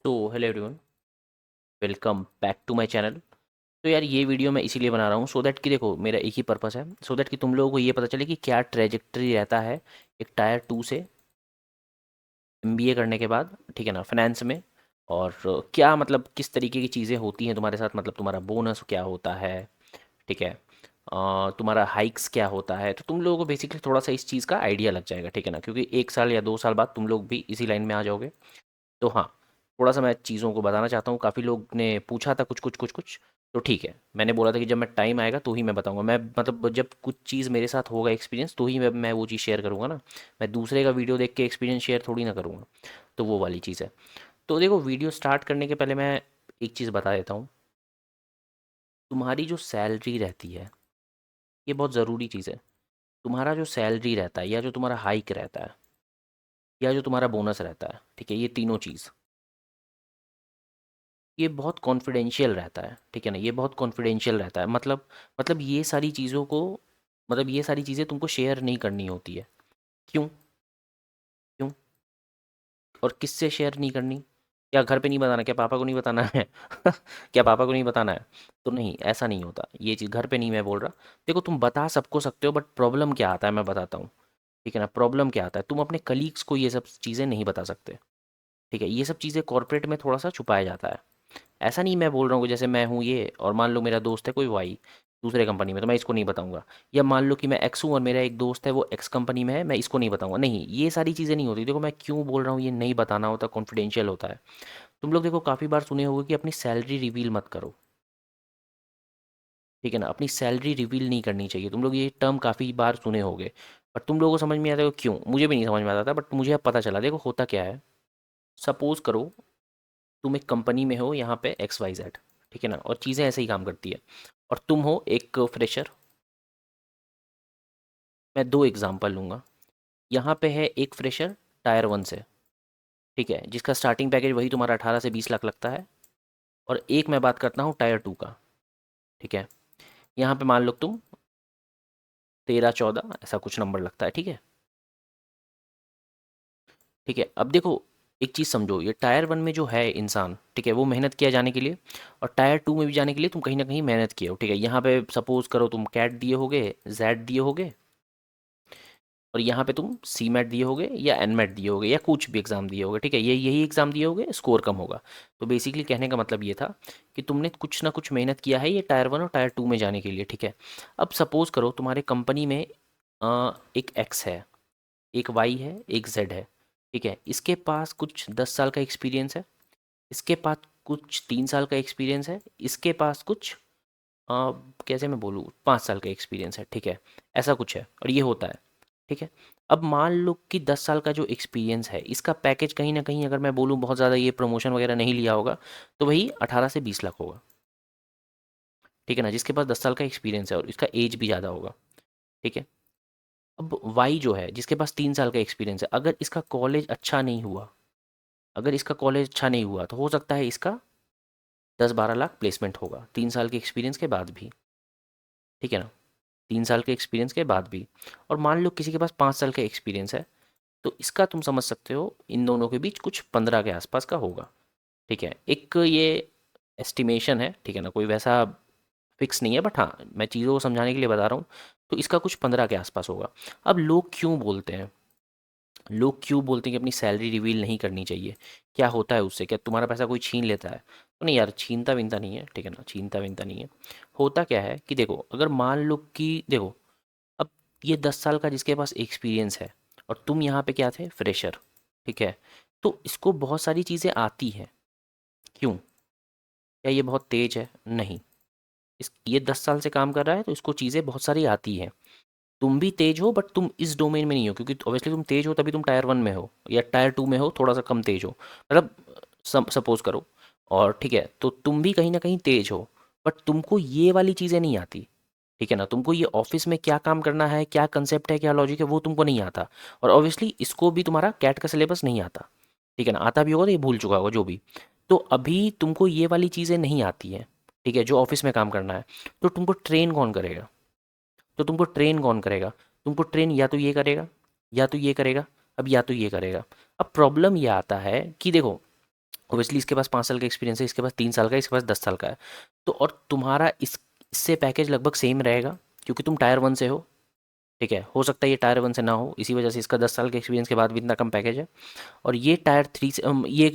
तो hello everyone, welcome back to my channel. तो यार ये वीडियो मैं इसीलिए बना रहा हूँ सो दैट कि देखो मेरा एक ही पर्पस है, सो दैट कि तुम लोगों को ये पता चले कि क्या ट्रेजेक्टरी रहता है एक टायर टू से एमबीए करने के बाद, ठीक है ना, फाइनेंस में। और क्या मतलब किस तरीके की चीज़ें होती हैं तुम्हारे साथ, मतलब तुम्हारा बोनस क्या होता है, ठीक है। तुम्हारा हाइक्स क्या होता है, तो तुम लोगों को बेसिकली थोड़ा सा इस चीज़ का आइडिया लग जाएगा, ठीक है ना, क्योंकि 1 साल या 2 साल बाद तुम लोग भी इसी लाइन में आ जाओगे। तो हाँ, थोड़ा-सा मैं चीज़ों को बताना चाहता हूँ। काफ़ी लोग ने पूछा था कुछ, तो ठीक है। मैंने बोला था कि जब मैं टाइम आएगा तो ही मैं बताऊँगा। मैं मतलब जब कुछ चीज़ मेरे साथ होगा एक्सपीरियंस तो ही मैं वो चीज़ शेयर करूँगा ना। मैं दूसरे का वीडियो देख के एक्सपीरियंस शेयर थोड़ी ना करूँगा। तो वो वाली चीज़ है। तो देखो, वीडियो स्टार्ट करने के पहले मैं एक चीज़ बता देता हूँ। तुम्हारी जो सैलरी रहती है, ये बहुत ज़रूरी चीज़ है। तुम्हारा जो सैलरी रहता है या जो तुम्हारा हाइक रहता है या जो तुम्हारा बोनस रहता है, ठीक है? ये तीनों चीज़ ये बहुत कॉन्फिडेंशियल रहता है, ठीक है ना? ये बहुत कॉन्फिडेंशियल रहता है, मतलब ये सारी चीज़ों को, मतलब ये सारी चीज़ें तुमको शेयर नहीं करनी होती है। क्यों? क्यों? और किससे शेयर नहीं करनी? क्या घर पे नहीं बताना? क्या पापा को नहीं बताना है? क्या पापा को नहीं बताना है? तो नहीं, ऐसा नहीं होता। ये चीज़ घर पे नहीं मैं बोल रहा। देखो, तुम बता सबको सकते हो, बट प्रॉब्लम क्या आता है मैं बताता हूँ, ठीक है ना? प्रॉब्लम क्या आता है, तुम अपने कलीग्स को ये सब चीज़ें नहीं बता सकते, ठीक है? ये सब चीज़ें कॉर्पोरेट में थोड़ा सा छुपाया जाता है। ऐसा नहीं मैं बोल रहा हूँ कि जैसे मैं हूँ ये और मान लो मेरा दोस्त है कोई वाई दूसरे कंपनी में, तो मैं इसको नहीं बताऊंगा। या मान लो कि मैं एक्स हूँ और मेरा एक दोस्त है वो एक्स कंपनी में है, मैं इसको नहीं बताऊंगा। नहीं, ये सारी चीज़ें नहीं होती। देखो मैं क्यों बोल रहा हूँ, ये नहीं बताना होता, कॉन्फिडेंशियल होता है। तुम लोग देखो काफ़ी बार सुने होगे कि अपनी सैलरी रिवील मत करो, ठीक है ना? अपनी सैलरी रिवील नहीं करनी चाहिए। तुम लोग ये टर्म काफ़ी बार सुने होगे, बट तुम लोगों को समझ में आता है क्यों? मुझे भी नहीं समझ में आता था, बट मुझे अब पता चला। देखो होता क्या है, सपोज करो तुम एक कंपनी में हो यहाँ पे एक्स वाई जेड, ठीक है ना, और चीज़ें ऐसे ही काम करती है, और तुम हो एक फ्रेशर। मैं दो एग्जांपल लूँगा। यहाँ पे है एक फ्रेशर टायर वन से, ठीक है, जिसका स्टार्टिंग पैकेज वही तुम्हारा 18 से 20 लाख लगता है। और एक मैं बात करता हूँ टायर टू का, ठीक है। यहाँ पे मान लो तुम 13-14 ऐसा कुछ नंबर लगता है, ठीक है। ठीक है, अब देखो एक चीज़ समझो, ये टायर वन में जो है इंसान, ठीक है, वो मेहनत किया जाने के लिए, और टायर टू में भी जाने के लिए तुम कहीं ना कहीं मेहनत किए हो, ठीक है। यहाँ पे सपोज करो तुम कैट दिए होगे, जेड दिए होगे, और यहाँ पे तुम सी मैट दिए होगे या एन मैट दिए होगे या कुछ भी एग्ज़ाम दिए होगे, ठीक है। ये यही एग्ज़ाम दिए होगे, स्कोर कम होगा। तो बेसिकली कहने का मतलब ये था कि तुमने कुछ ना कुछ मेहनत किया है ये टायर वन और टायर टू में जाने के लिए, ठीक है। अब सपोज़ करो तुम्हारे कंपनी में एक एक्स है, एक वाई है, एक जेड है, ठीक है। इसके पास कुछ 10 साल का एक्सपीरियंस है, इसके पास कुछ 3 साल का एक्सपीरियंस है, इसके पास कुछ कैसे मैं बोलूँ 5 साल का एक्सपीरियंस है, ठीक है। ऐसा कुछ है और ये होता है, ठीक है। अब मान लो कि 10 साल का जो एक्सपीरियंस है इसका पैकेज कहीं ना कहीं, अगर मैं बोलूँ बहुत ज़्यादा ये प्रमोशन वगैरह नहीं लिया होगा, तो वही 18 से 20 लाख होगा, ठीक है ना, जिसके पास 10 साल का एक्सपीरियंस है और इसका एज भी ज़्यादा होगा, ठीक है। अब वाई जो है जिसके पास 3 साल का एक्सपीरियंस है, अगर इसका कॉलेज अच्छा नहीं हुआ, अगर इसका कॉलेज अच्छा नहीं हुआ तो हो सकता है इसका 10-12 लाख प्लेसमेंट होगा 3 साल के एक्सपीरियंस के बाद भी, ठीक है ना, 3 साल के एक्सपीरियंस के बाद भी। और मान लो किसी के पास 5 साल का एक्सपीरियंस है, तो इसका तुम समझ सकते हो इन दोनों के बीच कुछ 15 के आसपास का होगा, ठीक है। एक ये एस्टिमेशन है, ठीक है ना, कोई वैसा फिक्स नहीं है, बट हाँ मैं चीज़ों को समझाने के लिए बता रहा हूँ। तो इसका कुछ 15 के आसपास होगा। अब लोग क्यों बोलते हैं, लोग क्यों बोलते हैं कि अपनी सैलरी रिवील नहीं करनी चाहिए? क्या होता है उससे? क्या तुम्हारा पैसा कोई छीन लेता है? तो नहीं यार, छीनता विनता नहीं है, ठीक है ना, छीनता विनता नहीं है। होता क्या है कि देखो, अगर मान लो कि देखो, अब ये 10 साल का जिसके पास एक्सपीरियंस है और तुम यहाँ पे क्या थे, फ्रेशर, ठीक है। तो इसको बहुत सारी चीज़ें आती हैं। क्यों? क्या ये बहुत तेज है? नहीं। इस ये 10 साल से काम कर रहा है तो इसको चीज़ें बहुत सारी आती हैं। तुम भी तेज हो, बट तुम इस डोमेन में नहीं हो, क्योंकि ऑब्वियसली तुम तेज हो तभी तुम टायर वन में हो या टायर टू में हो, थोड़ा सा कम तेज हो, मतलब सपोज करो। और ठीक है, तो तुम भी कहीं ना कहीं तेज हो, बट तुमको ये वाली चीज़ें नहीं आती, ठीक है ना। तुमको ये ऑफिस में क्या काम करना है, क्या कंसेप्ट है, क्या लॉजिक है, वो तुमको नहीं आता। और ऑब्वियसली इसको भी तुम्हारा कैट का सिलेबस नहीं आता, ठीक है ना। आता भी होगा तो ये भूल चुका होगा जो भी। तो अभी तुमको ये वाली चीज़ें नहीं आती हैं, ठीक है, जो ऑफिस में काम करना है। तो तुमको ट्रेन कौन करेगा? तो तुमको ट्रेन कौन करेगा? तुमको ट्रेन या तो ये करेगा या तो ये करेगा, अब या तो ये करेगा। अब प्रॉब्लम ये आता है कि देखो, ओबियसली इसके पास 5 साल का एक्सपीरियंस है, इसके पास 3 साल का है, इसके पास 10 साल का है। तो और तुम्हारा इससे पैकेज लगभग सेम रहेगा, क्योंकि तुम टायर वन से हो। ठीक है, हो सकता है ये टायर वन से ना हो, इसी वजह से इसका 10 साल के एक्सपीरियंस के बाद भी इतना कम पैकेज है। और ये टायर थ्री से ये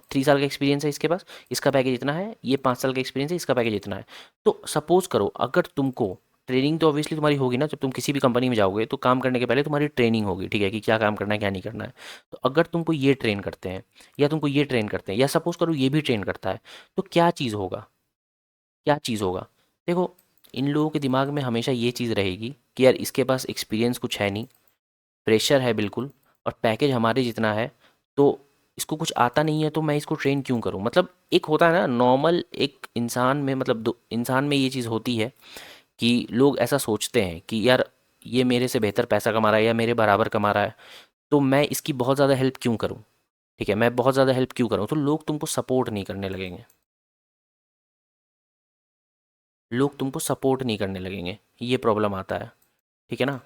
3 साल का एक्सपीरियंस है इसके पास, इसका पैकेज इतना है। ये 5 साल का एक्सपीरियंस है, इसका पैकेज इतना है। तो सपोज करो, अगर तुमको ट्रेनिंग तो ऑब्वियसली तुम्हारी होगी ना, जब तुम किसी भी कंपनी में जाओगे तो काम करने के पहले तुम्हारी ट्रेनिंग होगी, ठीक है, कि क्या काम करना है क्या नहीं करना है। तो अगर तुमको ये ट्रेन करते हैं, या तुमको ये ट्रेन करते हैं, या सपोज करो ये भी ट्रेन करता है, तो क्या चीज़ होगा, क्या चीज़ होगा। देखो, इन लोगों के दिमाग में हमेशा ये चीज़ रहेगी कि यार इसके पास एक्सपीरियंस कुछ है नहीं, प्रेशर है बिल्कुल, और पैकेज हमारे जितना है, तो इसको कुछ आता नहीं है, तो मैं इसको ट्रेन क्यों करूं। मतलब एक होता है ना नॉर्मल एक इंसान में, मतलब दो इंसान में ये चीज़ होती है कि लोग ऐसा सोचते हैं कि यार ये मेरे से बेहतर पैसा कमा रहा है या मेरे बराबर कमा रहा है, तो मैं इसकी बहुत ज़्यादा हेल्प क्यों करूं। ठीक है, मैं बहुत ज़्यादा हेल्प क्यों करूं, तो लोग तुमको सपोर्ट नहीं करने लगेंगे। लोग तुमको सपोर्ट नहीं करने लगेंगे, ये प्रॉब्लम आता है। ठीक है ना।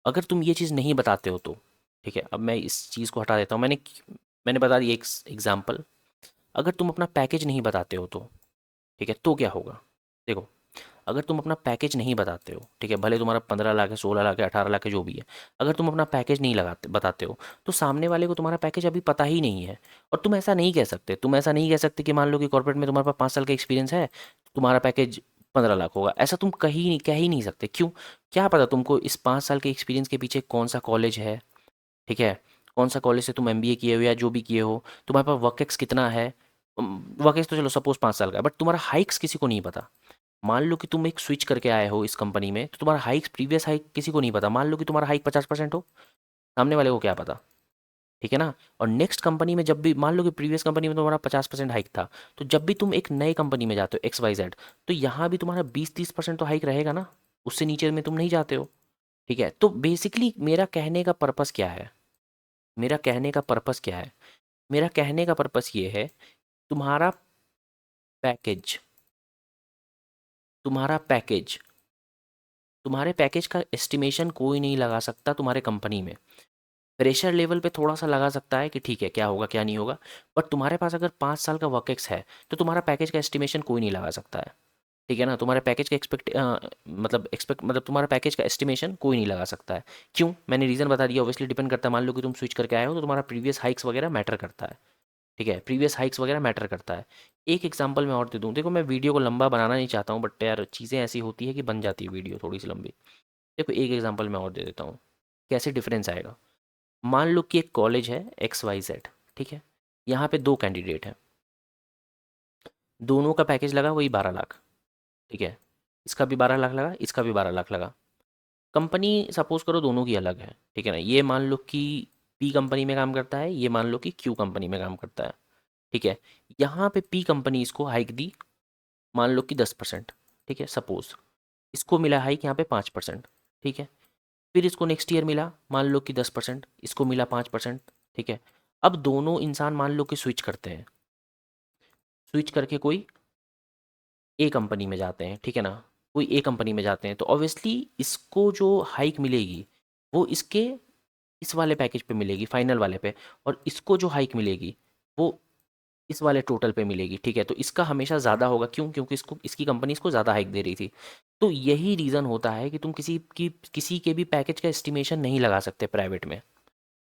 अगर तुम ये चीज़ नहीं बताते हो तो, ठीक है, अब मैं इस चीज़ को हटा देता हूँ। मैंने बता दिया एक एग्जाम्पल। अगर तुम अपना पैकेज नहीं बताते हो तो, ठीक है, तो क्या होगा। देखो, अगर तुम अपना पैकेज नहीं बताते हो, ठीक है, भले तुम्हारा 15 लाख है, 16 लाख है, 18 लाख है, जो भी है, अगर तुम अपना पैकेज नहीं लगाते बताते हो, तो सामने वाले को तुम्हारा पैकेज अभी पता ही नहीं है। और तुम ऐसा नहीं कह सकते कि मान लो कि कॉर्पोरेट में तुम्हारे पास 5 साल का एक्सपीरियंस है, तुम्हारा पैकेज 15 लाख होगा, ऐसा तुम कह ही नहीं सकते। क्यों? क्या पता तुमको इस 5 साल के एक्सपीरियंस के पीछे कौन सा कॉलेज है, ठीक है, कौन सा कॉलेज से तुम एमबीए किए हो या जो भी किए हो, तुम्हारे पास वर्क एक्स कितना है। वर्क एक्स तो चलो सपोज 5 साल का है, बट तुम्हारा हाइक्स किसी को नहीं पता। मान लो कि तुम एक स्विच करके आए हो इस कंपनी में, तो तुम्हारा हाइक्स प्रीवियस हाइक किसी को नहीं पता। मान लो कि तुम्हारा हाइक 50% हो, सामने वाले को क्या पता। ठीक है ना। और नेक्स्ट कंपनी में जब भी मान लो कि प्रीवियस कंपनी में तुम्हारा 50% हाइक था, तो जब भी तुम एक नए कंपनी में जाते हो एक्स वाई जेड, तो यहाँ भी तुम्हारा 20-30% तो हाइक रहेगा ना, उससे नीचे में तुम नहीं जाते हो। ठीक है, तो बेसिकली मेरा कहने का पर्पस क्या है, मेरा कहने का पर्पस क्या है, मेरा कहने का पर्पस ये है, तुम्हारा पैकेज, तुम्हारा पैकेज, तुम्हारे पैकेज का एस्टिमेशन कोई नहीं लगा सकता तुम्हारे कंपनी में। प्रेशर लेवल पे थोड़ा सा लगा सकता है कि ठीक है क्या होगा क्या नहीं होगा, बट तुम्हारे पास अगर 5 साल का वर्क एक्स है, तो तुम्हारा पैकेज का एस्टिमेशन कोई नहीं लगा सकता है। ठीक है ना, तुम्हारे पैकेज का मतलब तुम्हारा पैकेज का एस्टिमेशन कोई नहीं लगा सकता है। क्यों? मैंने रीज़न बता दिया, ऑब्वियसली डिपेंड करता है। मान लो कि तुम स्विच करके आए हो, तो तुम्हारा प्रीवियस हाइक्स वगैरह मैटर करता है। ठीक है, प्रीवियस हाइक्स वगैरह मैटर करता है। एक एग्जांपल मैं और दे दूँ, देखो मैं वीडियो को लंबा बनाना नहीं चाहता हूँ, बट यार चीज़ें ऐसी होती है कि बन जाती है वीडियो थोड़ी सी लंबी। देखो एक एग्जांपल मैं और दे देता हूँ, कैसे डिफरेंस आएगा। मान लो कि एक कॉलेज है एक्स वाई जेड, ठीक है, यहाँ पे दो कैंडिडेट हैं, दोनों का पैकेज लगा वही 12 लाख। ठीक है, इसका भी 12 लाख लगा, इसका भी 12 लाख लगा। कंपनी सपोज करो दोनों की अलग है, ठीक है ना। ये मान लो कि पी कंपनी में काम करता है, ये मान लो कि क्यू कंपनी में काम करता है। ठीक है, यहाँ पे पी कंपनी इसको हाइक दी, मान लो कि 10%। ठीक है, सपोज इसको मिला हाइक यहाँ पे 5%। ठीक है, फिर इसको नेक्स्ट ईयर मिला मान लो कि 10%, इसको मिला 5%। ठीक है, अब दोनों इंसान मान लो कि स्विच करते हैं, स्विच करके कोई ए कंपनी में जाते हैं, ठीक है ना, कोई ए कंपनी में जाते हैं, तो ऑब्वियसली इसको जो हाइक मिलेगी वो इसके इस वाले पैकेज पे मिलेगी, फाइनल वाले पे। और इसको जो हाइक मिलेगी वो इस वाले टोटल पे मिलेगी। ठीक है, तो इसका हमेशा ज़्यादा होगा। क्यों? क्योंकि इसको इसकी कंपनी इसको ज़्यादा हाइक दे रही थी। तो यही रीज़न होता है कि तुम किसी के भी पैकेज का एस्टिमेशन नहीं लगा सकते प्राइवेट में,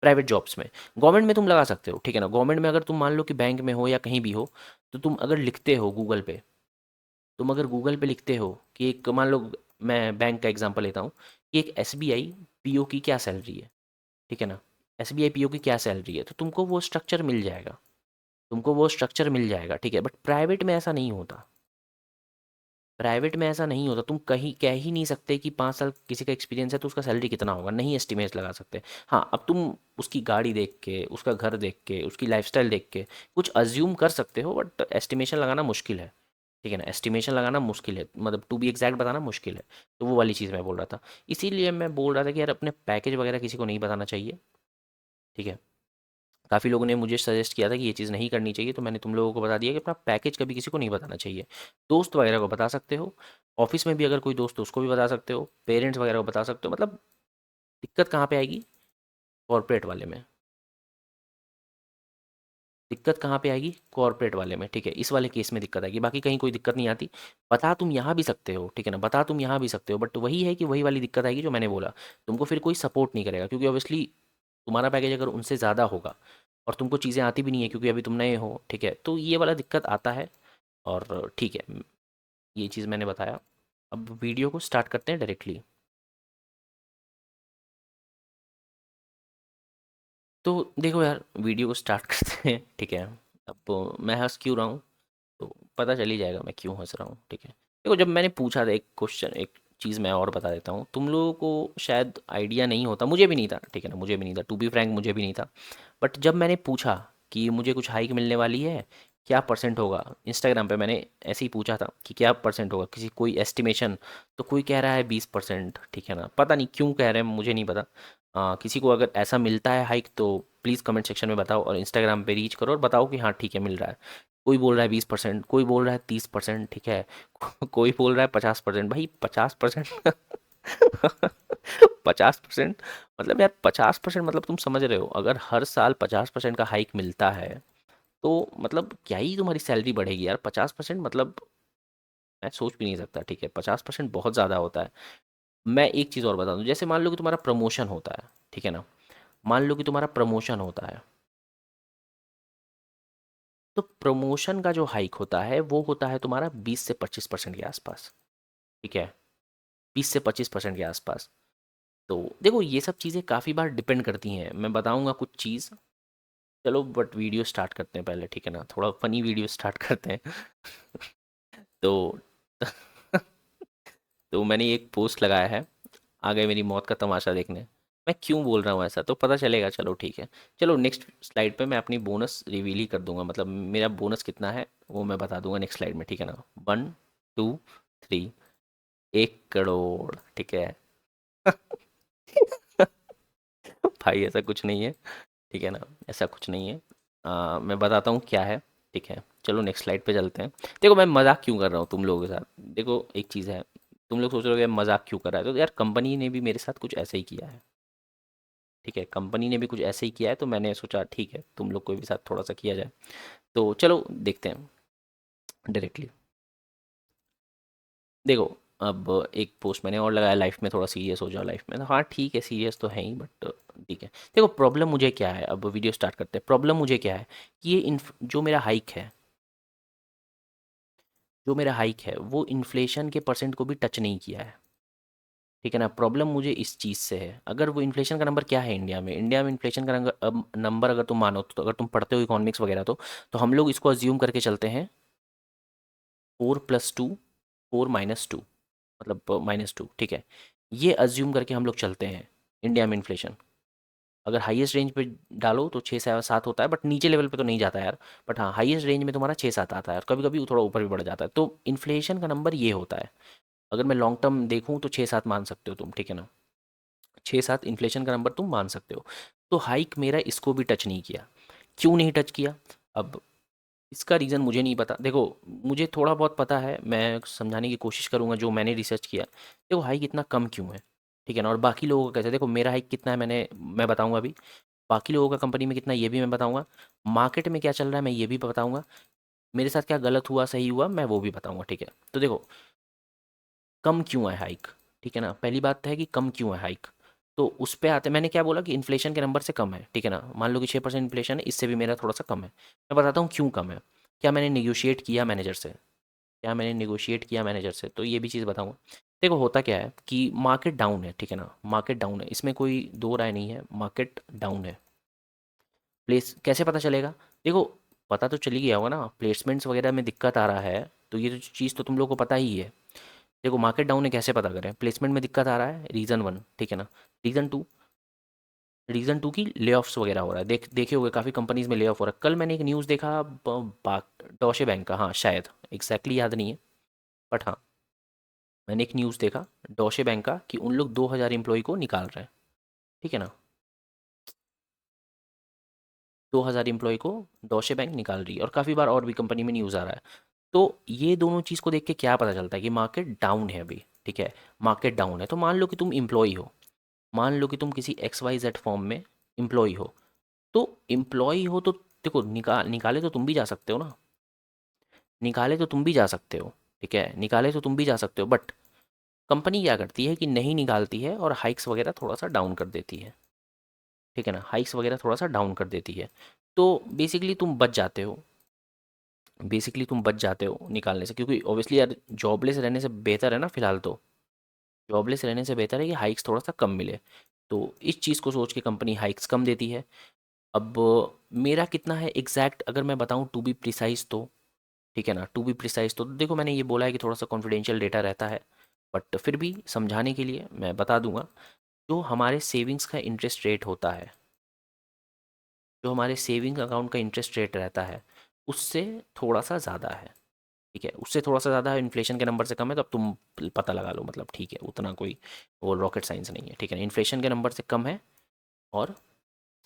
प्राइवेट जॉब्स में। गवर्नमेंट में तुम लगा सकते हो, ठीक है ना। गवर्नमेंट में अगर तुम मान लो कि बैंक में हो या कहीं भी हो, तो तुम अगर लिखते हो गूगल पे, तुम अगर गूगल पे लिखते हो कि एक मान लो, मैं बैंक का एग्जांपल लेता हूँ, कि एक S B I P O की क्या सैलरी है, ठीक है ना, S B I P O की क्या सैलरी है, तो तुमको वो स्ट्रक्चर मिल जाएगा, तुमको वो स्ट्रक्चर मिल जाएगा। ठीक है, बट प्राइवेट में ऐसा नहीं होता, प्राइवेट में ऐसा नहीं होता। तुम कहीं कह ही नहीं सकते कि 5 साल किसी का एक्सपीरियंस है तो उसका सैलरी कितना होगा, नहीं एस्टिमेट लगा सकते। हाँ, अब तुम उसकी गाड़ी देख के, उसका घर देख के, उसकी लाइफस्टाइल देख के कुछ अज्यूम कर सकते हो, बट एस्टिमेशन लगाना मुश्किल है। ठीक है ना, एस्टिमेशन लगाना मुश्किल है, मतलब टू बी एग्जैक्ट बताना मुश्किल है। तो वो वाली चीज़ मैं बोल रहा था। इसीलिए मैं बोल रहा था कि यार अपने पैकेज वगैरह किसी को नहीं बताना चाहिए। ठीक है, काफ़ी लोगों ने मुझे सजेस्ट किया था कि ये चीज़ नहीं करनी चाहिए, तो मैंने तुम लोगों को बता दिया कि अपना पैकेज कभी किसी को नहीं बताना चाहिए। दोस्त वगैरह को बता सकते हो, ऑफिस में भी अगर कोई दोस्त हो उसको भी बता सकते हो, पेरेंट्स वगैरह को बता सकते हो। मतलब दिक्कत कहाँ पे आएगी? कॉर्पोरेट वाले में। दिक्कत कहाँ पे आएगी? कॉर्पोरेट वाले में, ठीक है, इस वाले केस में दिक्कत आएगी, बाकी कहीं कोई दिक्कत नहीं आती। बता तुम यहाँ भी सकते हो, ठीक है ना, बता तुम यहाँ भी सकते हो, बट वही है कि वही वाली दिक्कत आएगी जो मैंने बोला। तुमको फिर कोई सपोर्ट नहीं करेगा, क्योंकि ऑब्वियसली तुम्हारा पैकेज अगर उनसे ज़्यादा होगा और तुमको चीज़ें आती भी नहीं है क्योंकि अभी तुम नए हो, ठीक है, तो ये वाला दिक्कत आता है। और ठीक है, ये चीज़ मैंने बताया। अब वीडियो को स्टार्ट करते हैं डायरेक्टली। तो देखो यार, वीडियो को स्टार्ट करते हैं, ठीक है। अब मैं हंस क्यों रहा हूँ, तो पता चल ही जाएगा मैं क्यों हंस रहा हूँ, ठीक है। देखो, जब मैंने पूछा था एक क्वेश्चन, एक चीज़ मैं और बता देता हूँ, तुम लोगों को शायद आइडिया नहीं होता, मुझे भी नहीं था, ठीक है ना, मुझे भी नहीं था, टू बी फ्रैंक मुझे भी नहीं था। बट जब मैंने पूछा कि मुझे कुछ हाइक मिलने वाली है, क्या परसेंट होगा, इंस्टाग्राम पे मैंने ऐसे ही पूछा था कि क्या परसेंट होगा, किसी कोई एस्टिमेशन, तो कोई कह रहा है 20%, ठीक है ना, पता नहीं क्यों कह रहे हैं, मुझे नहीं पता। किसी को अगर ऐसा मिलता है हाइक तो प्लीज़ कमेंट सेक्शन में बताओ, और इंस्टाग्राम पे रीच करो और बताओ कि हाँ ठीक है मिल रहा है। कोई बोल रहा है 20%, कोई बोल रहा है 30%, ठीक है, कोई बोल रहा है 50%, भाई 50%। 50%, मतलब यार 50%, मतलब तुम समझ रहे हो, अगर हर साल 50% का हाइक मिलता है तो मतलब क्या ही तुम्हारी सैलरी बढ़ेगी यार, 50%, मतलब मैं सोच भी नहीं सकता, ठीक है, 50% बहुत ज़्यादा होता है। मैं एक चीज़ और बता दूं, जैसे मान लो कि तुम्हारा प्रमोशन होता है, ठीक है ना, मान लो कि तुम्हारा प्रमोशन होता है, तो प्रमोशन का जो हाइक होता है वो होता है तुम्हारा 20 से 25% के आसपास, ठीक है, 20 से 25% के आसपास। तो देखो, ये सब चीज़ें काफ़ी बार डिपेंड करती हैं, मैं बताऊंगा कुछ चीज़। चलो बट वीडियो स्टार्ट करते हैं पहले, ठीक है ना, थोड़ा फनी वीडियो स्टार्ट करते हैं। तो तो मैंने एक पोस्ट लगाया है, आ गए मेरी मौत का तमाशा देखने। मैं क्यों बोल रहा हूँ ऐसा तो पता चलेगा, चलो ठीक है। चलो नेक्स्ट स्लाइड पे मैं अपनी बोनस रिवील ही कर दूंगा, मतलब मेरा बोनस कितना है वो मैं बता दूंगा नेक्स्ट स्लाइड में, ठीक है ना। 1 2 3, 1 करोड़, ठीक है। भाई ऐसा कुछ नहीं है, ठीक है ना, ऐसा कुछ नहीं है। मैं बताता हूँ क्या है, ठीक है। चलो नेक्स्ट स्लाइड पे चलते हैं। देखो मैं मजाक क्यों कर रहा हूँ तुम लोगों के साथ, देखो एक चीज़ है, तुम लोग सोच रहे हो यार मजाक क्यों कर रहा है, तो यार कंपनी ने भी मेरे साथ कुछ ऐसे ही किया है, ठीक है, कंपनी ने भी कुछ ऐसे ही किया है, तो मैंने सोचा ठीक है तुम लोग को भी साथ थोड़ा सा किया जाए। तो चलो देखते हैं डायरेक्टली। देखो, अब एक पोस्ट मैंने और लगाया, लाइफ में थोड़ा सीरियस हो जाओ लाइफ में, तो हाँ ठीक है सीरियस तो है ही, बट ठीक है। देखो प्रॉब्लम मुझे क्या है, अब वीडियो स्टार्ट करते हैं। प्रॉब्लम मुझे क्या है कि ये जो मेरा हाइक है, जो मेरा हाइक है वो इन्फ्लेशन के परसेंट को भी टच नहीं किया है, ठीक है ना। प्रॉब्लम मुझे इस चीज़ से है, अगर वो इन्फ्लेशन का नंबर क्या है इंडिया में, इंडिया में इन्फ्लेशन का नंबर अगर तुम मानो, तो अगर तुम पढ़ते हो इकोनॉमिक्स वगैरह, तो हम लोग इसको अज्यूम करके चलते हैं 4+2, 4-2, मतलब -2, ठीक है। ये अज्यूम करके हम लोग चलते हैं इंडिया में इन्फ्लेशन, अगर हाईएस्ट रेंज पे डालो तो 6 से 7 होता है, बट नीचे लेवल पे तो नहीं जाता यार। बट हाँ, हाईएस्ट रेंज में तुम्हारा 6-7 आता है, और कभी कभी थोड़ा ऊपर भी बढ़ जाता है, तो इन्फ्लेशन का नंबर ये होता है। अगर मैं लॉन्ग टर्म देखूँ तो 6-7 मान सकते हो तुम, ठीक है ना, 6-7 इन्फ्लेशन का नंबर तुम मान सकते हो। तो हाइक मेरा इसको भी टच नहीं किया। क्यों नहीं टच किया? अब इसका रीज़न मुझे नहीं पता। देखो, मुझे थोड़ा बहुत पता है, मैं समझाने की कोशिश करूँगा जो मैंने रिसर्च किया। देखो हाइक इतना कम क्यों है, ठीक है ना, और बाकी लोगों का कैसे, देखो मेरा हाइक कितना है मैं बताऊँगा अभी। बाकी लोगों का कंपनी में कितना है ये भी मैं बताऊँगा। मार्केट में क्या चल रहा है मैं ये भी बताऊँगा। मेरे साथ क्या गलत हुआ सही हुआ मैं वो भी बताऊँगा, ठीक है। तो देखो, कम क्यों है हाइक, ठीक है ना, पहली बात है कि कम क्यों है हाइक। तो उस पे आते, मैंने क्या बोला कि इन्फ्लेशन के नंबर से कम है, ठीक है ना, मान लो कि 6% इन्फ्लेशन है, इससे भी मेरा थोड़ा सा कम है। मैं बताता हूँ क्यों कम है। क्या मैंने निगोशिएट किया मैनेजर से, क्या मैंने निगोशिएट किया मैनेजर से, तो ये भी चीज़ बताऊँगा। देखो होता क्या है कि मार्केट डाउन है, ठीक है ना, मार्केट डाउन है, इसमें कोई दो राय नहीं है, मार्केट डाउन है। प्लेस कैसे पता चलेगा? देखो, पता तो चल ही गया होगा ना, प्लेसमेंट्स वगैरह में दिक्कत आ रहा है, तो ये तो चीज़ तो तुम लोग को पता ही है। देखो मार्केट डाउन है कैसे पता करें, प्लेसमेंट में दिक्कत आ रहा है, रीज़न वन, ठीक है ना। रीज़न टू, रीज़न टू की ले ऑफ्स वगैरह हो रहा है, देखे होगे काफ़ी कंपनीज में ले ऑफ हो रहा है। कल मैंने एक न्यूज़ देखा, डॉशे बैंक का, हाँ शायद एग्जैक्टली याद नहीं है, बट हाँ मैंने एक न्यूज़ देखा डॉशे बैंक का कि उन लोग 2,000 एम्प्लॉय को निकाल रहे हैं, ठीक है ना। 2,000 एम्प्लॉय को डॉशे बैंक निकाल रही है, और काफ़ी बार और भी कंपनी में न्यूज़ आ रहा है। तो ये दोनों चीज़ को देख के क्या पता चलता है कि मार्केट डाउन है अभी, ठीक है। मार्केट डाउन है, तो मान लो कि तुम एम्प्लॉय हो, मान लो कि तुम किसी XYZ फॉर्म में एम्प्लॉय हो, तो एम्प्लॉय हो तो देखो निकाले तो तुम भी जा सकते हो ना, निकाले तो तुम भी जा सकते हो, ठीक है, निकाले तो तुम भी जा सकते हो, बट कंपनी क्या करती है कि नहीं निकालती है और हाइक्स वगैरह थोड़ा सा डाउन कर देती है, ठीक है ना, हाइक्स वगैरह थोड़ा सा डाउन कर देती है। तो बेसिकली तुम बच जाते हो, बेसिकली तुम बच जाते हो निकालने से, क्योंकि ऑब्वियसली यार जॉबलेस रहने से बेहतर है ना, फिलहाल तो जॉबलेस रहने से बेहतर है कि हाइक्स थोड़ा सा कम मिले। तो इस चीज़ को सोच के कंपनी हाइक्स कम देती है। अब मेरा कितना है एग्जैक्ट अगर मैं बताऊं टू बी प्रिसाइज तो, ठीक है ना, टू बी प्रिसाइज तो देखो मैंने ये बोला है कि थोड़ा सा कॉन्फिडेंशियल डेटा रहता है, बट फिर भी समझाने के लिए मैं बता दूंगा। जो हमारे सेविंग्स का इंटरेस्ट रेट होता है, जो हमारे सेविंग अकाउंट का इंटरेस्ट रेट रहता है, उससे थोड़ा सा ज़्यादा है, ठीक है, उससे थोड़ा सा ज़्यादा है, इन्फ्लेशन के नंबर से कम है, तो अब तुम पता लगा लो, मतलब ठीक है, उतना कोई वो रॉकेट साइंस नहीं है, ठीक है ना, इन्फ्लेशन के नंबर से कम है और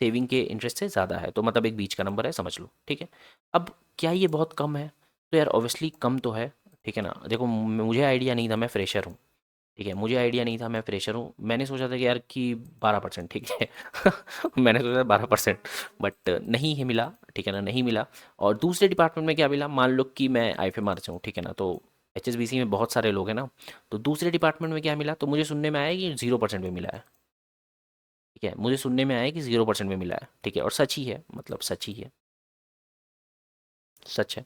सेविंग के इंटरेस्ट से ज़्यादा है, तो मतलब एक बीच का नंबर है, समझ लो, ठीक है। अब क्या ये बहुत कम है? तो यार ऑब्वियसली कम तो है, ठीक है ना, देखो मुझे आइडिया नहीं था, मैं फ्रेशर हूँ, ठीक है, मुझे आइडिया नहीं था, मैं फ्रेशर हूँ, मैंने सोचा था कि यार कि 12%, ठीक है मैंने सोचा 12%, बट नहीं ही मिला, ठीक है ना, नहीं मिला। और दूसरे डिपार्टमेंट में क्या मिला, मान लो कि मैं IFMR से हूँ, ठीक है ना, तो HSBC में बहुत सारे लोग हैं ना, तो दूसरे डिपार्टमेंट में क्या मिला, तो मुझे सुनने में आया कि 0% में मिला है, ठीक है, मुझे सुनने में आया कि 0% में मिला है, ठीक है, और सच ही है, मतलब सच ही है, सच है,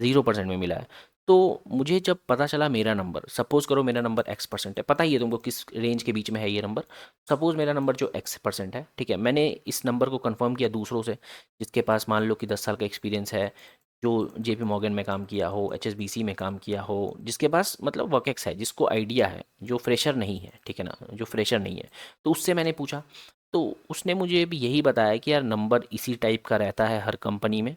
0% में मिला है। तो मुझे जब पता चला मेरा नंबर, सपोज़ करो मेरा नंबर X% है, पता ही है तुमको किस रेंज के बीच में है ये नंबर, सपोज़ मेरा नंबर जो X% है, ठीक है, मैंने इस नंबर को कंफर्म किया दूसरों से, जिसके पास मान लो कि 10 साल का एक्सपीरियंस है, जो JP मॉर्गन में काम किया हो, HSBC में काम किया हो, जिसके पास मतलब वर्क एक्स है, जिसको आइडिया है, जो फ्रेशर नहीं है, ठीक है ना, जो फ्रेशर नहीं है, तो उससे मैंने पूछा, तो उसने मुझे भी यही बताया कि यार नंबर इसी टाइप का रहता है हर कंपनी में,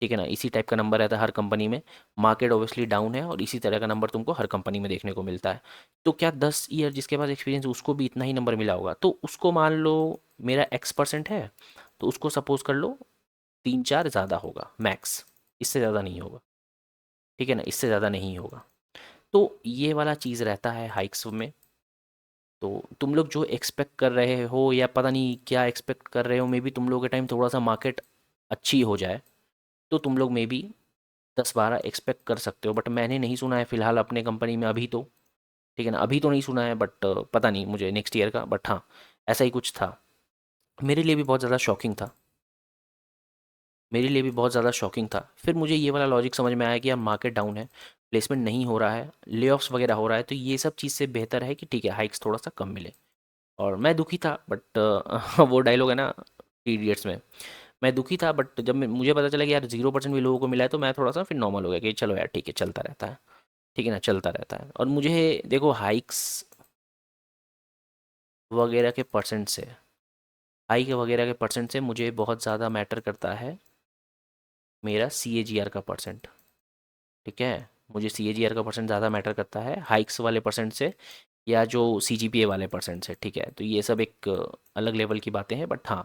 ठीक है ना, इसी टाइप का नंबर रहता है हर कंपनी में, मार्केट ऑब्वियसली डाउन है और इसी तरह का नंबर तुमको हर कंपनी में देखने को मिलता है। तो क्या 10 ईयर जिसके पास एक्सपीरियंस उसको भी इतना ही नंबर मिला होगा? तो उसको मान लो मेरा X% है, तो उसको सपोज कर लो 3-4 ज़्यादा होगा मैक्स, इससे ज़्यादा नहीं होगा, ठीक है ना, इससे ज़्यादा नहीं होगा। तो ये वाला चीज़ रहता है हाइक्स में। तो तुम लोग जो एक्सपेक्ट कर रहे हो या पता नहीं क्या एक्सपेक्ट कर रहे हो, मे बी तुम लोग के टाइम थोड़ा सा मार्केट अच्छी हो जाए, तो तुम लोग मे बी 10-12 एक्सपेक्ट कर सकते हो, बट मैंने नहीं सुना है फिलहाल अपने कंपनी में अभी तो, ठीक है ना, अभी तो नहीं सुना है, बट पता नहीं मुझे नेक्स्ट ईयर का, बट हाँ ऐसा ही कुछ था। मेरे लिए भी बहुत ज़्यादा शॉकिंग था, मेरे लिए भी बहुत ज़्यादा शॉकिंग था। फिर मुझे ये वाला लॉजिक समझ में आया कि यार मार्केट डाउन है, प्लेसमेंट नहीं हो रहा है, ले ऑफ्स वगैरह हो रहा है, तो ये सब चीज़ से बेहतर है कि ठीक है हाइक्स थोड़ा सा कम मिले। और मैं दुखी था, बट वो डायलॉग है ना थ्री इडियट्स में, मैं दुखी था, बट जब मुझे पता चला कि यार 0% भी लोगों को मिला है, तो मैं थोड़ा सा फिर नॉर्मल हो गया कि चलो यार ठीक है, चलता रहता है, ठीक है ना, चलता रहता है। और मुझे देखो हाइक्स वगैरह के परसेंट से, हाइक वगैरह के परसेंट से मुझे बहुत ज़्यादा मैटर करता है मेरा CAGR का परसेंट, ठीक है, मुझे CAGR का परसेंट ज़्यादा मैटर करता है हाइक्स वाले परसेंट से, या जो CGPA वाले परसेंट से, ठीक है, तो ये सब एक अलग लेवल की बातें हैं, बट हाँ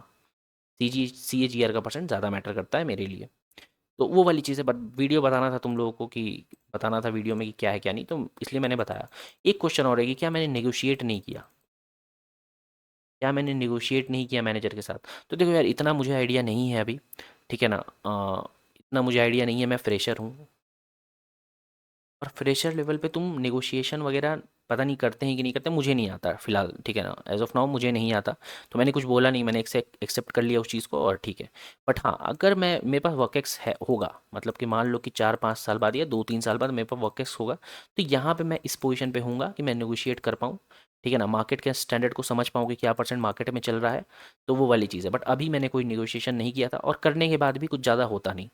CAGR का परसेंट ज़्यादा मैटर करता है मेरे लिए। तो वो वाली चीज़ है, बट वीडियो बताना था तुम लोगों को कि बताना था वीडियो में कि क्या है क्या नहीं, तो इसलिए मैंने बताया। एक क्वेश्चन और है कि क्या मैंने नेगोशिएट नहीं किया, क्या मैंने नेगोशिएट नहीं किया मैनेजर के साथ? तो देखो यार इतना मुझे आइडिया नहीं है अभी, ठीक है ना, इतना मुझे आइडिया नहीं है, मैं फ्रेशर हूँ, और फ्रेशर लेवल पे तुम नेगोशिएशन वगैरह पता नहीं करते हैं कि नहीं करते, मुझे नहीं आता फिलहाल, ठीक है ना, एज ऑफ नाउ मुझे नहीं आता, तो मैंने कुछ बोला नहीं, मैंने एक्सेप्ट कर लिया उस चीज़ को और ठीक है। बट हाँ अगर मैं मेरे पास वर्केक्स है होगा, मतलब कि मान लो कि 4-5 साल बाद या 2-3 साल बाद मेरे पास वर्केक्स होगा, तो यहाँ पे मैं इस पोजीशन पे हूँगा कि मैं नेगोशिएट कर पाऊँ, ठीक है ना, मार्केट के स्टैंडर्ड को समझ पाऊँ कि क्या परसेंट मार्केट में चल रहा है, तो वो वाली चीज़ है। बट अभी मैंने कोई नेगोशिएशन नहीं किया था, और करने के बाद भी कुछ ज़्यादा होता नहीं,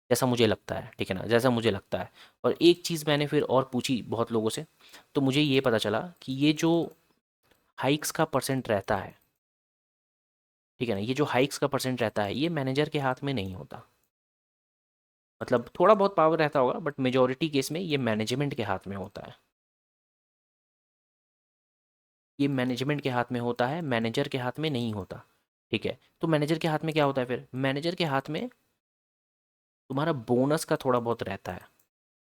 जैसा मुझे लगता है, ठीक है ना, जैसा मुझे लगता है। और एक चीज़ मैंने फिर और पूछी बहुत लोगों से, तो मुझे ये पता चला कि ये जो हाइक्स का परसेंट रहता है, ठीक है ना, ये जो हाइक्स का परसेंट रहता है, ये मैनेजर के हाथ में नहीं होता, मतलब थोड़ा बहुत पावर रहता होगा, बट मेजोरिटी केस में ये मैनेजमेंट के हाथ में होता है, ये मैनेजमेंट के हाथ में होता है, मैनेजर के हाथ में नहीं होता, ठीक है। तो मैनेजर के हाथ में क्या होता है फिर? मैनेजर के हाथ में तुम्हारा बोनस का थोड़ा बहुत रहता है,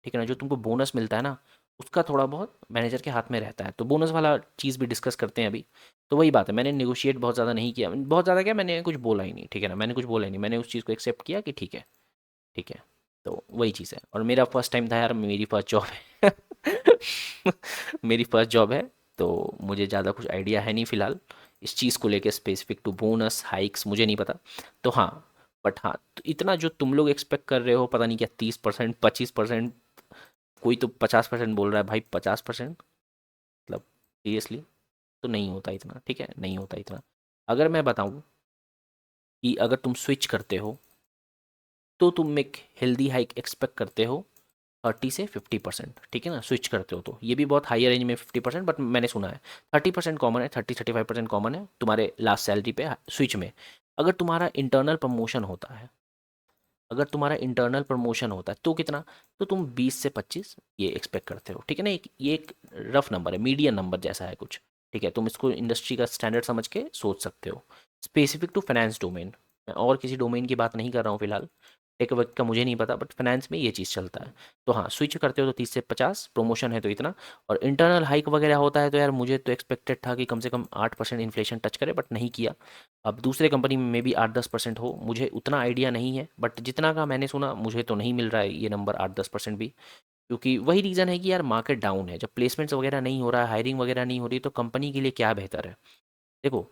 ठीक है ना, जो तुमको बोनस मिलता है ना, उसका थोड़ा बहुत मैनेजर के हाथ में रहता है। तो बोनस वाला चीज़ भी डिस्कस करते हैं अभी। तो वही बात है, मैंने नेगोशिएट बहुत ज़्यादा नहीं किया, बहुत ज़्यादा क्या, मैंने कुछ बोला ही नहीं, ठीक है ना, मैंने कुछ बोला ही नहीं, मैंने उस चीज़ को एक्सेप्ट किया कि ठीक है, ठीक है। तो वही चीज़ है, और मेरा फर्स्ट टाइम था यार, मेरी फर्स्ट जॉब है। मेरी फर्स्ट जॉब है। तो मुझे ज़्यादा कुछ आइडिया है नहीं फ़िलहाल इस चीज़ को लेके, स्पेसिफिक टू बोनस हाइक्स मुझे नहीं पता। तो हाँ, बट हाँ, तो इतना जो तुम लोग एक्सपेक्ट कर रहे हो, पता नहीं क्या 30%, 25%, कोई तो 50% बोल रहा है भाई, 50%, मतलब सीरियसली। तो नहीं होता इतना, ठीक है, नहीं होता इतना। अगर मैं बताऊं कि अगर तुम स्विच करते हो तो तुम एक हेल्दी हाइक एक्सपेक्ट करते हो 30 से 50%, ठीक है ना, स्विच करते हो तो ये भी बहुत हाई रेंज में 50%, बट मैंने सुना है 30% कॉमन है, 30-35% कॉमन है तुम्हारे लास्ट सैलरी पे स्विच में। अगर तुम्हारा इंटरनल प्रमोशन होता है, अगर तुम्हारा इंटरनल प्रमोशन होता है तो कितना, तो तुम 20 से 25 ये एक्सपेक्ट करते हो, ठीक है ना, ये एक रफ नंबर है, मीडियन नंबर जैसा है कुछ, ठीक है, तुम इसको इंडस्ट्री का स्टैंडर्ड समझ के सोच सकते हो। स्पेसिफिक टू फाइनेंस डोमेन, मैं और किसी डोमेन की बात नहीं कर रहा हूँ फिलहाल, टेक वक्त का मुझे नहीं पता, बट फाइनेंस में ये चीज़ चलता है। तो हाँ, स्विच करते हो तो 30 से 50, प्रमोशन है तो इतना, और इंटरनल हाइक वगैरह होता है तो यार मुझे तो एक्सपेक्टेड था कि कम से कम 8% इन्फ्लेशन टच करे, बट नहीं किया। अब दूसरे कंपनी में भी 8-10% हो, मुझे उतना आइडिया नहीं है, बट जितना का मैंने सुना मुझे तो नहीं मिल रहा है ये नंबर 8-10% भी। क्योंकि वही रीज़न है कि यार मार्केट डाउन है, जब प्लेसमेंट्स वगैरह नहीं हो रहा है, हायरिंग वगैरह नहीं हो रही, तो कंपनी के लिए क्या बेहतर है। देखो,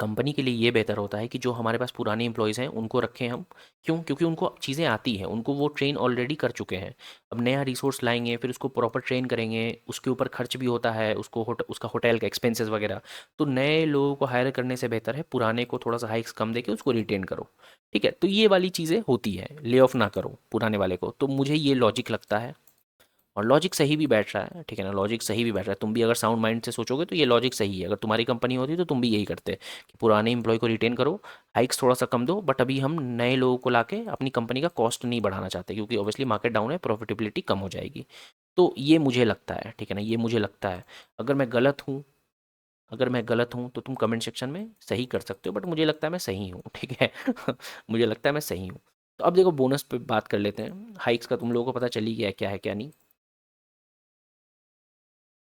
कंपनी के लिए ये बेहतर होता है कि जो हमारे पास पुराने एम्प्लॉयज़ हैं उनको रखें हम। क्यों? क्योंकि उनको चीज़ें आती हैं, उनको वो ट्रेन ऑलरेडी कर चुके हैं। अब नया रिसोर्स लाएंगे, फिर उसको प्रॉपर ट्रेन करेंगे, उसके ऊपर खर्च भी होता है, उसको उसका होटल का एक्सपेंसेस वगैरह। तो नए लोगों को हायर करने से बेहतर है पुराने को थोड़ा सा हाइक्स कम देके उसको रिटेन करो, ठीक है। तो ये वाली चीज़ें होती हैं, ले ऑफ ना करो पुराने वाले को, तो मुझे ये लॉजिक लगता है। और लॉजिक सही भी बैठ रहा है, ठीक है ना, लॉजिक सही भी बैठ रहा है, तुम भी अगर साउंड माइंड से सोचोगे तो ये लॉजिक सही है। अगर तुम्हारी कंपनी होती तो तुम भी यही करते कि पुराने एम्प्लॉय को रिटेन करो, हाइक्स थोड़ा सा कम दो, बट अभी हम नए लोगों को लाके अपनी कंपनी का कॉस्ट नहीं बढ़ाना चाहते, क्योंकि ऑब्वियसली मार्केट डाउन है, प्रॉफिटेबिलिटी कम हो जाएगी। तो ये मुझे लगता है, ठीक है ना, ये मुझे लगता है। अगर मैं गलत हूँ, अगर मैं गलत हूँ तो तुम कमेंट सेक्शन में सही कर सकते हो, बट मुझे लगता है मैं सही हूँ, ठीक है। मुझे लगता है मैं सही हूँ। तो अब देखो, बोनस पे बात कर लेते हैं। हाइक्स का तुम लोगों को पता चल ही गया है क्या नहीं,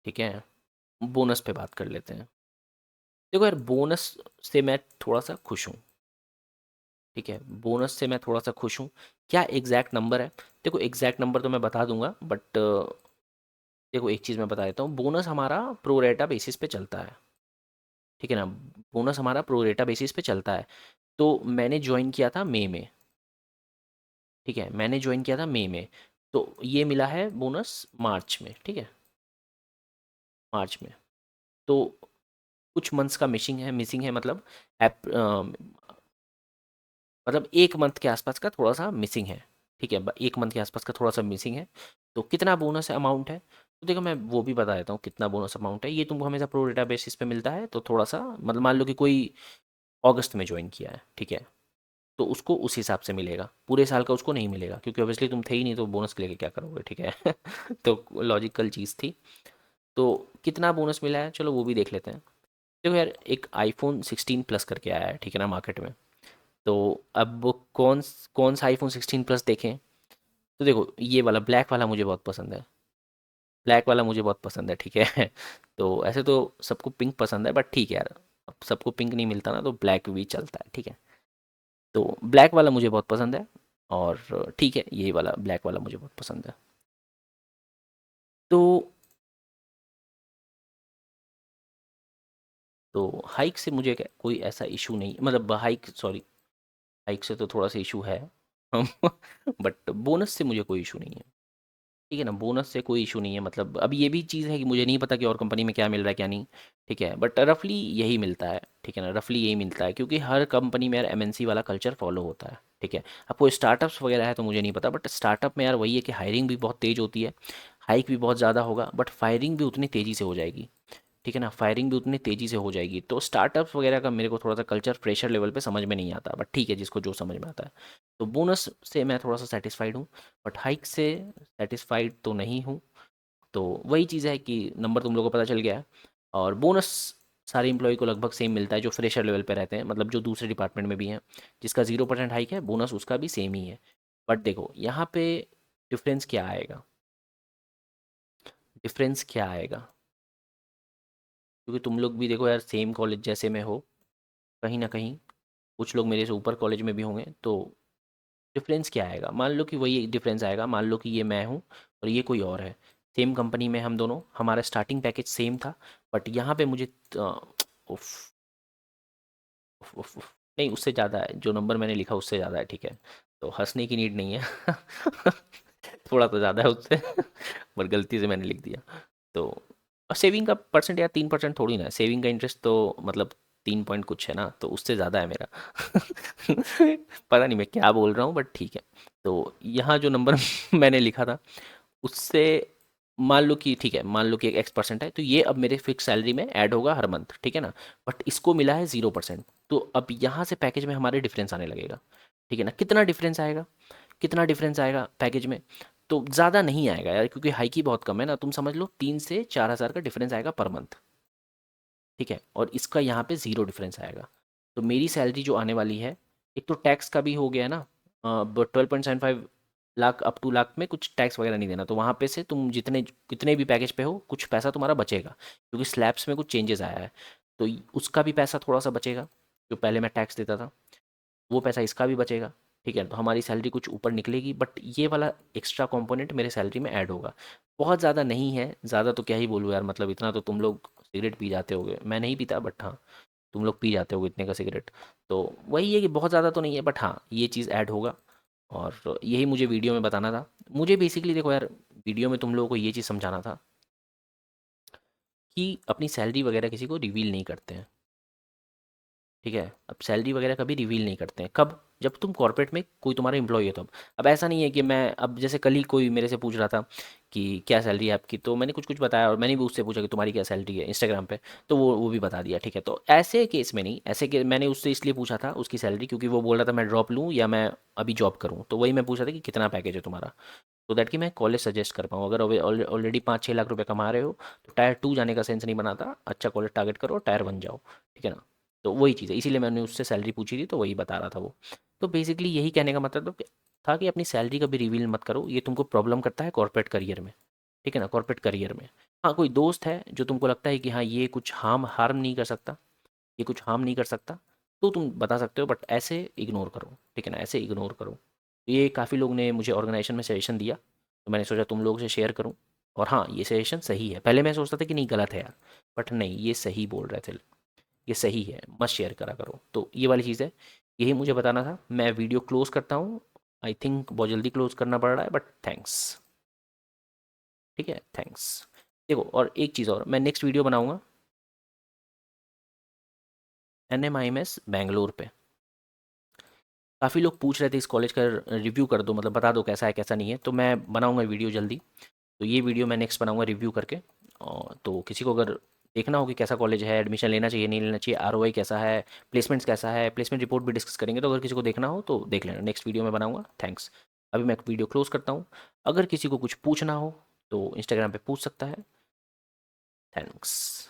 ठीक है। बोनस पे बात कर लेते हैं। देखो यार, बोनस से मैं थोड़ा सा खुश हूँ, ठीक है, बोनस से मैं थोड़ा सा खुश हूँ। क्या एग्जैक्ट नंबर है? देखो, एग्जैक्ट नंबर तो मैं बता दूंगा, बट देखो एक चीज़ मैं बता देता हूँ, बोनस हमारा प्रोरेटा बेसिस पे चलता है, ठीक है ना, बोनस हमारा प्रोरेटा बेसिस पे चलता है। तो मैंने ज्वाइन किया था मई में, ठीक है, मैंने ज्वाइन किया था मई में, तो ये मिला है बोनस मार्च में, ठीक है, मार्च में। तो कुछ मंथ्स का मिसिंग है, मतलब मतलब 1 मंथ के आसपास का थोड़ा सा मिसिंग है, ठीक है, 1 मंथ के आसपास का थोड़ा सा मिसिंग है। तो कितना बोनस अमाउंट है, तो देखो मैं वो भी बता देता हूँ कितना बोनस अमाउंट है। ये तुमको हमेशा प्रो डेटा बेसिस पे मिलता है, तो थोड़ा सा मतलब मान लो कि कोई अगस्त में ज्वाइन किया है, ठीक है, तो उसको उस हिसाब से मिलेगा, पूरे साल का उसको नहीं मिलेगा, क्योंकि ऑब्वियसली तुम थे ही नहीं तो बोनस लेके क्या करोगे, ठीक है। तो लॉजिकल चीज़ थी। तो कितना बोनस मिला है, चलो वो भी देख लेते हैं। देखो यार, एक आईफोन 16 प्लस करके आया है, ठीक है ना, मार्केट में। तो अब वो कौन सा आईफोन 16 प्लस देखें, तो देखो ये वाला ब्लैक वाला मुझे बहुत पसंद है, ब्लैक वाला मुझे बहुत पसंद है, ठीक है। तो ऐसे तो सबको पिंक पसंद है, बट ठीक है यार, अब सबको पिंक नहीं मिलता ना, तो ब्लैक भी चलता है, ठीक है। तो ब्लैक वाला मुझे बहुत पसंद है, और ठीक है, यही वाला ब्लैक वाला मुझे बहुत पसंद है। तो हाइक से मुझे कोई ऐसा इशू नहीं, मतलब हाइक, सॉरी, हाइक से तो थोड़ा सा इशू है। बट बोनस से मुझे कोई इशू नहीं है, ठीक है ना, बोनस से कोई इशू नहीं है। मतलब अब ये भी चीज़ है कि मुझे नहीं पता कि और कंपनी में क्या मिल रहा है क्या नहीं, ठीक है, बट रफली यही मिलता है, ठीक है ना, रफली यही मिलता है, क्योंकि हर कंपनी में यार एमएनसी वाला कल्चर फॉलो होता है, ठीक है। अब कोई स्टार्टअप्स वगैरह है तो मुझे नहीं पता, बट स्टार्टअप में यार वही है कि हायरिंग भी बहुत तेज़ होती है, हाइक भी बहुत ज़्यादा होगा, बट फायरिंग भी उतनी तेज़ी से हो जाएगी, ठीक है ना, फायरिंग भी उतनी तेज़ी से हो जाएगी। तो स्टार्टअप्स वगैरह का मेरे को थोड़ा सा कल्चर फ्रेशर लेवल पे समझ में नहीं आता, बट ठीक है, जिसको जो समझ में आता है। तो बोनस से मैं थोड़ा सा सेटिस्फाइड हूँ, बट हाइक से सेटिस्फाइड तो नहीं हूँ। तो वही चीज़ है कि नंबर तुम लोगों को पता चल गया है, और बोनस सारे एम्प्लॉय को लगभग सेम मिलता है जो फ्रेशर लेवल पे रहते हैं, मतलब जो दूसरे डिपार्टमेंट में भी हैं, जिसका 0% हाइक है, बोनस उसका भी सेम ही है। बट देखो यहाँ पे डिफरेंस क्या आएगा, डिफरेंस क्या आएगा? क्योंकि तुम लोग भी देखो यार सेम कॉलेज जैसे में हो, कहीं ना कहीं कुछ लोग मेरे से ऊपर कॉलेज में भी होंगे, तो डिफरेंस क्या आएगा? मान लो कि वही डिफरेंस आएगा, मान लो कि ये मैं हूँ और ये कोई और है, सेम कंपनी में हम दोनों, हमारा स्टार्टिंग पैकेज सेम था, बट यहाँ पे मुझे उफ, उफ, नहीं उससे ज़्यादा है, जो नंबर मैंने लिखा उससे ज़्यादा है, ठीक है, तो हंसने की नीड नहीं है। थोड़ा तो ज़्यादा है उससे, पर गलती से मैंने लिख दिया। तो और सेविंग का परसेंट यार 3% थोड़ी ना है, सेविंग का इंटरेस्ट तो मतलब 3 पॉइंट कुछ है ना, तो उससे ज़्यादा है मेरा। पता नहीं मैं क्या बोल रहा हूँ, बट ठीक है। तो यहाँ जो नंबर मैंने लिखा था उससे, मान लो कि ठीक है, मान लो कि एक X% है, तो ये अब मेरे फिक्स सैलरी में ऐड होगा हर मंथ, ठीक है ना, बट इसको मिला है 0%, तो अब यहाँ से पैकेज में हमारे डिफरेंस आने लगेगा, ठीक है ना। कितना डिफरेंस आएगा? कितना डिफरेंस आएगा पैकेज में? तो ज़्यादा नहीं आएगा यार, क्योंकि हाइक ही बहुत कम है ना, तुम समझ लो 3 से 4 हज़ार का डिफरेंस आएगा पर मंथ, ठीक है, और इसका यहाँ पे ज़ीरो डिफरेंस आएगा। तो मेरी सैलरी जो आने वाली है, एक तो टैक्स का भी हो गया ना, 12.75 लाख अप टू लाख में कुछ टैक्स वगैरह नहीं देना, तो वहाँ पे से तुम जितने कितने भी पैकेज पे हो कुछ पैसा तुम्हारा बचेगा, क्योंकि स्लैब्स में कुछ चेंजेस आया है, तो उसका भी पैसा थोड़ा सा बचेगा, जो पहले मैं टैक्स देता था वो पैसा इसका भी बचेगा, ठीक है, तो हमारी सैलरी कुछ ऊपर निकलेगी, बट ये वाला एक्स्ट्रा कंपोनेंट मेरे सैलरी में ऐड होगा। बहुत ज़्यादा नहीं है, ज़्यादा तो क्या ही बोलूँ यार, मतलब इतना तो तुम लोग सिगरेट पी जाते होगे, मैं नहीं पीता, बट हाँ तुम लोग पी जाते होगे इतने का सिगरेट, तो वही है कि बहुत ज़्यादा तो नहीं है, बट हाँ ये चीज़ ऐड होगा, और यही मुझे वीडियो में बताना था। मुझे बेसिकली देखो यार, वीडियो में तुम लोगों को ये चीज़ समझाना था कि अपनी सैलरी वगैरह किसी को रिवील नहीं करते हैं, ठीक है, अब सैलरी वगैरह कभी रिवील नहीं करते हैं, कब? जब तुम कॉर्पोरेट में कोई तुम्हारा एम्प्लॉय है तब। अब ऐसा नहीं है कि मैं, अब जैसे कल ही कोई मेरे से पूछ रहा था कि क्या सैलरी है आपकी, तो मैंने कुछ कुछ बताया, और मैंने भी उससे पूछा कि तुम्हारी क्या सैलरी है इंस्टाग्राम पे, तो वो भी बता दिया, ठीक है, तो ऐसे केस में नहीं, ऐसे के मैंने उससे इसलिए पूछा था उसकी सैलरी, क्योंकि वो बोल रहा था मैं ड्रॉप लूँ या मैं अभी जॉब करूँ, तो वही मैं पूछा था कि कितना पैकेज है तुम्हारा, तो दैट कि मैं कॉलेज सजेस्ट कर पाऊँ। अगर ऑलरेडी 5-6 लाख रुपए कमा रहे हो तो टायर 2 जाने का सेंस नहीं बनाता, अच्छा कॉलेज टारगेट करो, टायर 1 जाओ, ठीक है ना। तो वही चीज़ है, इसीलिए मैंने उससे सैलरी पूछी थी, तो वही बता रहा था वो। तो बेसिकली यही कहने का मतलब था कि अपनी सैलरी कभी रिवील मत करो, ये तुमको प्रॉब्लम करता है कॉर्पोरेट करियर में, ठीक है ना, कॉर्पोरेट करियर में। हाँ कोई दोस्त है जो तुमको लगता है कि हाँ ये कुछ हार्म नहीं कर सकता, ये कुछ हार्म नहीं कर सकता, तो तुम बता सकते हो, बट ऐसे इग्नोर करो, ठीक है ना, ऐसे इग्नोर करो। ये काफ़ी लोग ने मुझे ऑर्गेनाइजेशन में सजेशन दिया, तो मैंने सोचा तुम लोगों से शेयर करूं, और हाँ ये सजेशन सही है, पहले मैं सोचता था कि नहीं गलत है यार, बट नहीं ये सही बोल रहे थे, ये सही है, मत शेयर करा करो, तो ये वाली चीज़ है, यही मुझे बताना था। मैं वीडियो क्लोज करता हूँ, आई थिंक बहुत जल्दी क्लोज करना पड़ रहा है, बट थैंक्स, ठीक है, थैंक्स। देखो और एक चीज़ और, मैं नेक्स्ट वीडियो बनाऊंगा NMIMS बैंगलोर पे। काफ़ी लोग पूछ रहे थे इस कॉलेज का रिव्यू कर दो, मतलब बता दो कैसा है कैसा नहीं है, तो मैं बनाऊंगा वीडियो जल्दी, तो ये वीडियो मैं नेक्स्ट बनाऊंगा रिव्यू करके, और तो किसी को अगर देखना हो कि कैसा कॉलेज है, एडमिशन लेना चाहिए नहीं लेना चाहिए, ROI कैसा है, प्लेसमेंट्स कैसा है, प्लेसमेंट रिपोर्ट भी डिस्कस करेंगे, तो अगर किसी को देखना हो तो देख लेना, नेक्स्ट वीडियो में बनाऊंगा। थैंक्स। अभी मैं वीडियो क्लोज करता हूँ, अगर किसी को कुछ पूछना हो तो इंस्टाग्राम पे पूछ सकता है। थैंक्स।